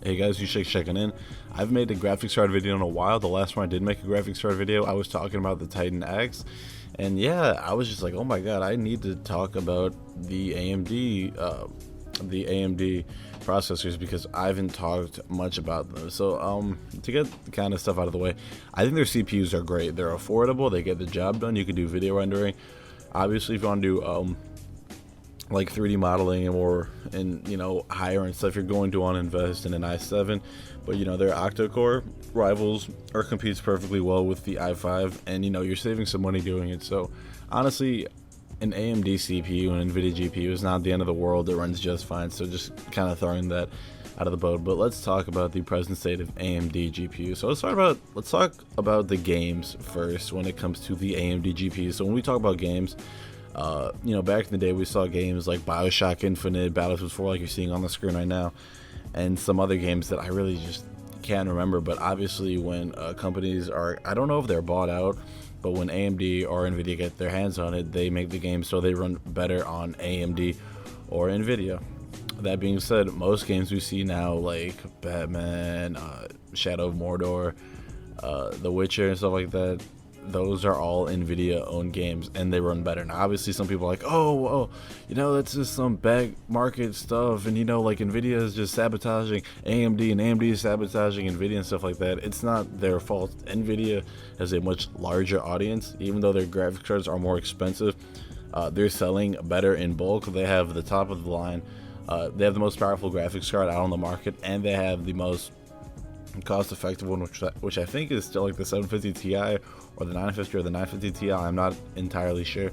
Hey guys, you checking in. I've made a graphics card video in a while. The last one I did make a graphics card video, I was talking about the Titan X, and yeah, I was just like, oh my god, I need to talk about the AMD processors because I haven't talked much about them. So to get the kind of stuff out of the way, I think their CPUs are great. They're affordable. They get the job done. You can do video rendering. Obviously, if you want to do like 3D modeling and higher end stuff, you're going to want to invest in an i7, but their octa-core rivals or competes perfectly well with the i5, and you're saving some money doing it. So honestly, an AMD CPU and NVIDIA GPU is not the end of the world. It runs just fine. So just kind of throwing that out of the boat. But let's talk about the present state of AMD GPU. So let's talk about the games first when it comes to the AMD GPU. So when we talk about games, back in the day we saw games like BioShock Infinite, Battlefield 4, like you're seeing on the screen right now, and some other games that I really just can't remember. But obviously when companies are, I don't know if they're bought out, but when AMD or NVIDIA get their hands on it, they make the games so they run better on AMD or NVIDIA. That being said, most games we see now, like Batman, Shadow of Mordor, The Witcher and stuff like that, those are all NVIDIA owned games and they run better. Now obviously some people are like, oh, that's just some back market stuff, and like NVIDIA is just sabotaging AMD and AMD is sabotaging NVIDIA and stuff like that. It's not their fault. NVIDIA has a much larger audience. Even though their graphics cards are more expensive, they're selling better in bulk. They have the top of the line, they have the most powerful graphics card out on the market, and they have the most cost-effective one, which I think is still like the 750 Ti or the 950 or the 950 Ti. I'm not entirely sure,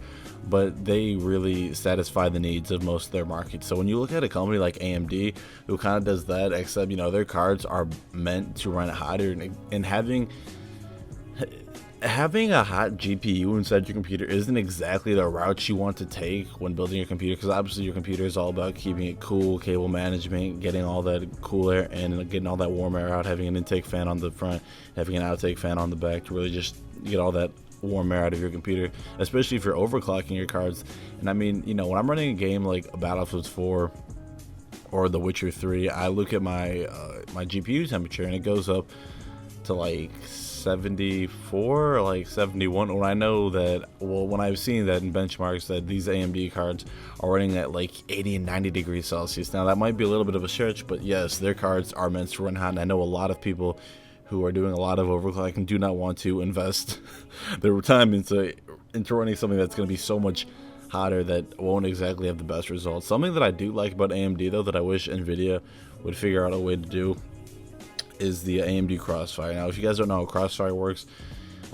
but they really satisfy the needs of most of their market. So when you look at a company like AMD, who kind of does that, except their cards are meant to run hotter, and having a hot GPU inside your computer isn't exactly the route you want to take when building your computer, because obviously your computer is all about keeping it cool, cable management, getting all that cool air and getting all that warm air out, having an intake fan on the front, having an outtake fan on the back to really just get all that warm air out of your computer, especially if you're overclocking your cards. And I mean, when I'm running a game like Battlefield 4 or The Witcher 3, I look at my GPU temperature and it goes up to like 74 or like 71, when I know that, when I've seen that in benchmarks that these AMD cards are running at like 80 and 90 degrees Celsius. Now that might be a little bit of a stretch, but yes, their cards are meant to run hot, and I know a lot of people who are doing a lot of overclocking do not want to invest their time into running something that's going to be so much hotter that won't exactly have the best results. Something that I do like about AMD though, that I wish NVIDIA would figure out a way to do, is the AMD Crossfire. Now, if you guys don't know how Crossfire works,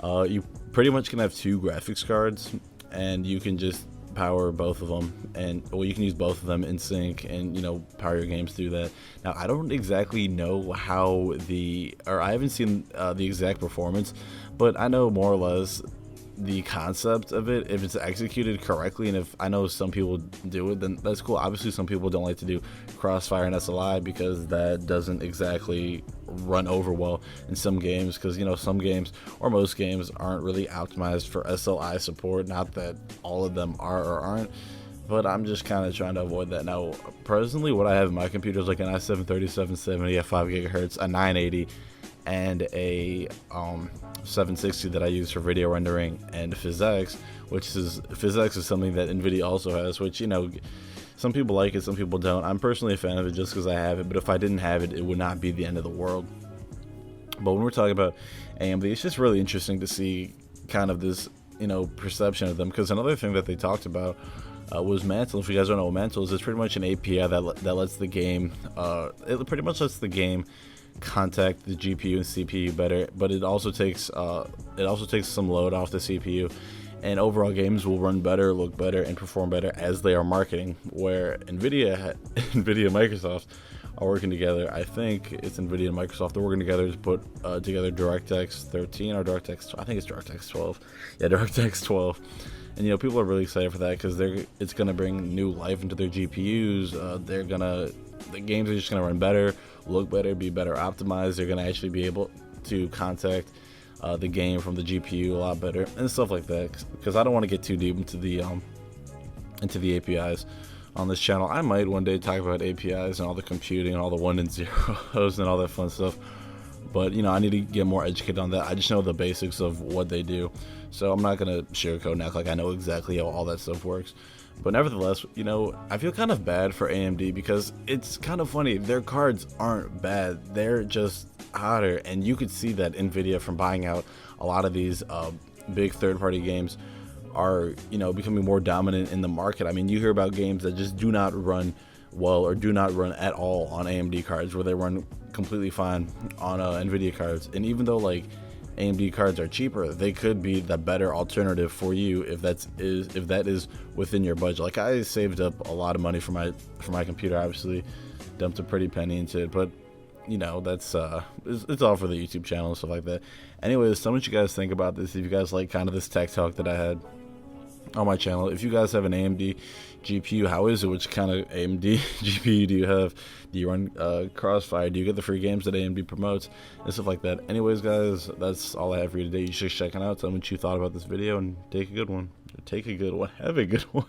you pretty much can have two graphics cards, and you can just power both of them, and you can use both of them in sync, and power your games through that. Now, I don't exactly know how I haven't seen the exact performance, but I know more or less the concept of it, if it's executed correctly. And if I know some people do it, then that's cool. Obviously some people don't like to do Crossfire and SLI because that doesn't exactly run over well in some games, because some games or most games aren't really optimized for SLI support. Not that all of them are or aren't, but I'm just kind of trying to avoid that. Now personally, what I have in my computer is like an i7-3770 at 5 gigahertz, a 980, and a 760 that I use for video rendering, and PhysX, PhysX is something that NVIDIA also has, which some people like it, some people don't. I'm personally a fan of it just because I have it, but if I didn't have it, it would not be the end of the world. But when we're talking about AMD, it's just really interesting to see kind of this perception of them, because another thing that they talked about was Mantle. If you guys don't know what Mantle is, it's pretty much an API that lets the game contact the GPU and CPU better, but it also takes some load off the CPU, and overall games will run better, look better, and perform better as they are marketing. Where NVIDIA and Microsoft are working together. I think it's NVIDIA and Microsoft. They're working together to put together DirectX 13 or DirectX. I think it's DirectX 12. Yeah, DirectX 12. And people are really excited for that because it's gonna bring new life into their GPUs. The games are just gonna run better, look better, be better optimized. They're gonna actually be able to contact the game from the GPU a lot better and stuff like that. Because I don't want to get too deep into the APIs. on this channel. I might one day talk about APIs and all the computing and all the one and zeros and all that fun stuff. But, you know, I need to get more educated on that. I just know the basics of what they do. So I'm not going to sugarcoat and act like I know exactly how all that stuff works. But nevertheless, you know, I feel kind of bad for AMD because it's kind of funny. Their cards aren't bad. They're just hotter. And you could see that NVIDIA, from buying out a lot of these big third-party games, are, you know, becoming more dominant in the market. I mean, you hear about games that just do not run well or do not run at all on AMD cards, where they run completely fine on NVIDIA cards. And even though like AMD cards are cheaper, they could be the better alternative for you if that is within your budget. Like, I saved up a lot of money for my computer. Obviously dumped a pretty penny into it, but you know, that's it's all for the YouTube channel and stuff like that. Anyways, tell me what you guys think about this. If you guys like kind of this tech talk that I had on my channel. If you guys have an AMD GPU, how is it? Which kind of AMD GPU do you have? Do you run Crossfire? Do you get the free games that AMD promotes and stuff like that? Anyways, guys, that's all I have for you today. You should check it out. Tell me what you thought about this video and take a good one. Have a good one.